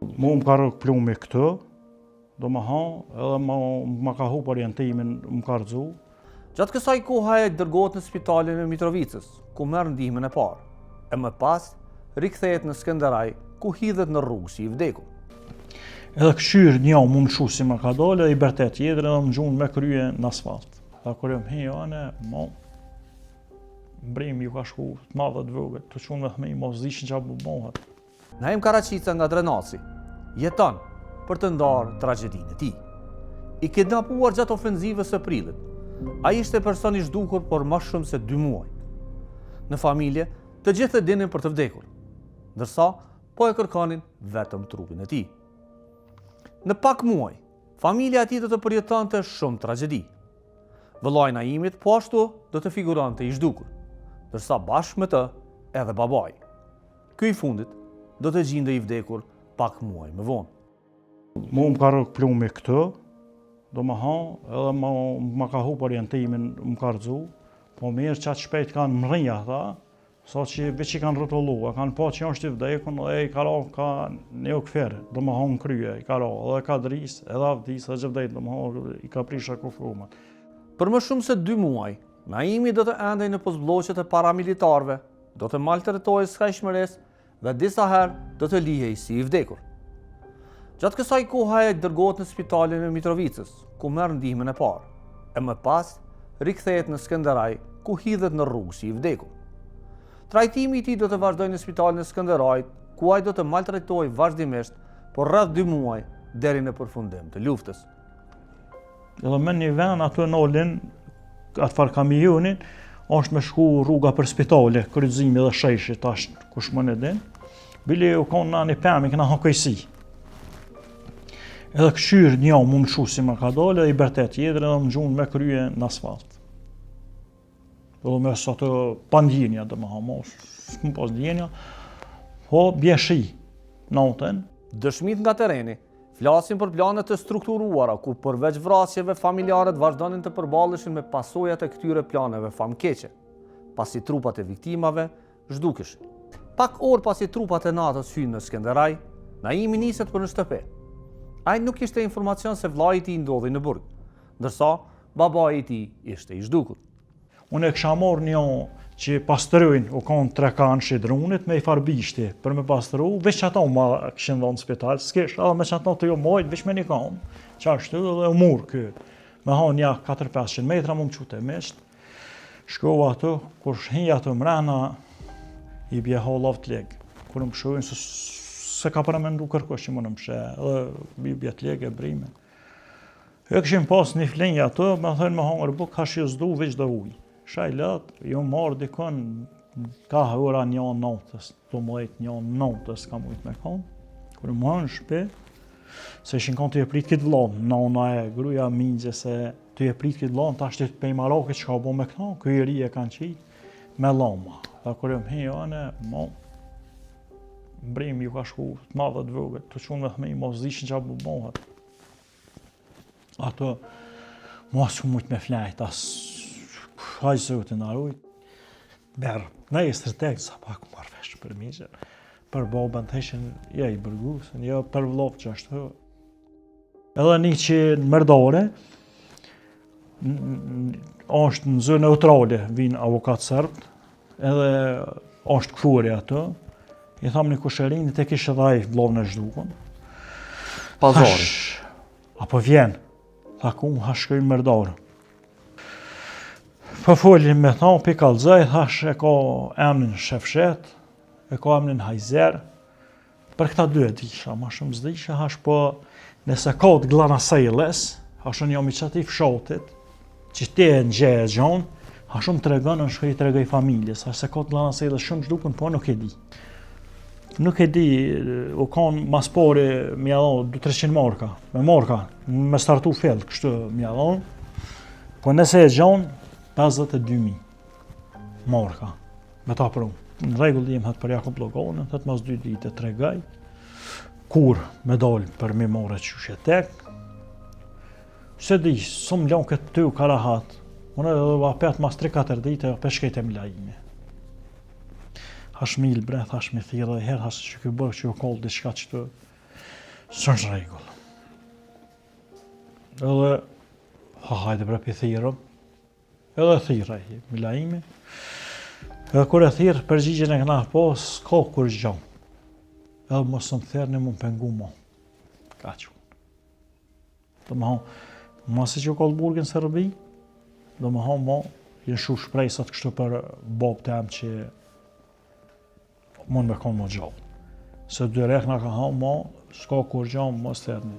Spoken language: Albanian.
Mu më ka rëk plumi këtë, do më hanë, edhe më ka hup orientimin, më ka rëzu. Gjatë kësaj kohaje dërgohet në spitalin e Mitrovicës, ku merr ndihmën e parë, e më pas rikthehet në Skënderaj, ku hidhet në rrugë si i vdekur. Edhe këshyr një më në si më ka dole, i bertet tjetër edhe më gjunë me krye në asfalt. Dhe kur jam hejane, mbrim ju ka shku të madhe të vogët, të qunë me thmi, mos dishin që abu mohet. Naim Karaqica nga Drenaci jeton për të ndarë tragjedinë e tij. I kidnapuar gjatë ofenzivës së prillit, ai ishte person i zhdukur por më shumë se 2 muaj. Në familje, të gjithë e dinin për të vdekur, ndërsa po e kërkonin vetëm trupin e tij. Në pak muaj, familja e tij do të përjetonte shumë tragjedi. Vëllai Naimit po ashtu do të figuronte i zhdukur, ndërsa bashkë me të edhe babai. Ky i fundit do të gjinde i vdekur pak muaj më vonë. Mu më ka rëk plumi këtë, do më hanë, edhe më ka hup orientimin, më ka rëzu, po mirë qatë shpejt kanë mrënja ata, sa që veç i kanë rëtullu, kanë po që është i vdekun, edhe i ka një këferë, do më hanë krye, i ka edhe ka dris, edhe avdis, edhe që vdejt, do më hanë, i ka prisha kufumat. Për më shumë se 2 muaj, Naimi do të endej në pozbloqet e paramilitarve, do të maltretojë skajshmëres dhe disa herë do të lihej si i vdekur. Gjatë kësaj kohaje dërgohet në spitalin e Mitrovicës, ku merr ndihmën e parë, e më pas rikthehet në Skënderaj, ku hidhet në rrugë si i vdekur. Trajtimi i tij do të vazhdojë në spitalin e Skënderajit, ku ai do të maltretohej vazhdimisht por rreth 2 muaj deri në përfundim të luftës. Edhe me një ven ato nolin, atë farë kamionin, është me shku rruga për spitale, krydzimi dhe sheshit, tash kush më në din. Bili u konë në një pëmi, këna hokejsi. Edhe këshyr një më në si më ka dole, i bertet tjetër edhe më gjunë me krye në asfalt. Edhe me së atë pandjenja dhe më hamos, s'më pas djenja, po bjeshi, nauten. Dëshmit nga tereni flasin për planet të strukturuara, ku përveç vrasjeve familjarët vazhdonin të përballeshin me pasojat e këtyre planeve famkeqe, pasi trupat e viktimave zhdukeshin. Pak orë pasi trupat e natës hynë në Skënderaj, Naimi niset për në shtëpi. Ai nuk kishte informacion se vllai i tij ndodhej në burg, ndërsa babai i tij ishte i zhdukur. Unë e kisha marrë një që pastrojnë, u konë 3 kanë shidrunit me i farbishti për me pastru, veç që ato ma këshin dhonë në spital, s'kesh, edhe me që ato të jo mojt, veç me një kanë, që ashtu dhe u murë kë, me hanë ja 400-500 metra, mu më qute mesht, shkova ato, kur hinja ato mrena, i bje halaf të legë, kur më shojnë, se ka përmendu kërkosh që më në mshe, edhe i bje të legë e brime. E këshim pas një flenja ato, me thënë me hangër buk, ka shizdu veç dhe ujë. Shaj lët, ju marrë dikon ka ora 1 natës, 12-1 natës ka mujtë me konë. Kërë më në shpe, se ishin konë të je prit këtë vlanë, nana e gruja mingje se të je prit këtë vlanë, ta shtet pej marakit që ka bo me këta, këj e kanë qitë me lama. Dhe kërë më hejane, mbrim ju ka shku të madhe të vogët, të qunë me thmi, mos dishin që abu mohet. Ato, mos që mujtë me flajt, hajë zotë në arujt. Berë, ne i strateg sa pak marrë vesh për mizër. Për babën të ishin, ja i bërgusën, ja për vlovë që ashtu. Edhe një që në mërdore, është në zë neutrale, vinë avokat sërbët, edhe është këfuri ato. I thamë një kusherinit e kishë edhe ajë vlovë në zhdukën. Pazari. Apo vjenë, tha ku më hashkëj mërdore. Për folim me thonë, për kalzaj, thash e ka emnin Shefshet, e ka emnin Hajzer. Për këta 2 disha, ma shumë zdisha, hash po nëse ka të glana sejles, hashën jam i qëti fshotit, që ti e në gjeje gjonë, hashëm të regonë në shkëj të regoj familjes, hash se ka të glana sejles shumë zhdukën, po nuk e di. Nuk e di, u konë mas pori mja dhonë 200-300 marka, me startu fjell, kështu mja dhonë, po nëse e gjonë, 52.000 marka, me ta pru. Në regull jem hëtë për Jakub Logonën, hëtë mas 2 ditë të tregaj, kur me dalë për mi more që shetek. Se di, së më lënë këtë ty u karahat, unë edhe apet mas 3-4 ditë e peshkejt e mlajime. Hash mi ilbre, hash mi thirë dhe herë, hash që këj bërë që u kollë diçka që të s'është rregull. Edhe hajde pra për thirëm, edhe thiraj, milaimi. Edhe kur e thirë, përgjigjen e këna po, s'ka kur gjam. Edhe mos më thërë në më pengu mo. Ka që. Dhe më hanë, masi që u kallë burgin Serbi, dhe më hanë mo, jenë shu shprejsat kështu për bab të em që mund me konë më gjallë. Se dy rekna ka hanë mo, s'ka kur gjam, mos thërë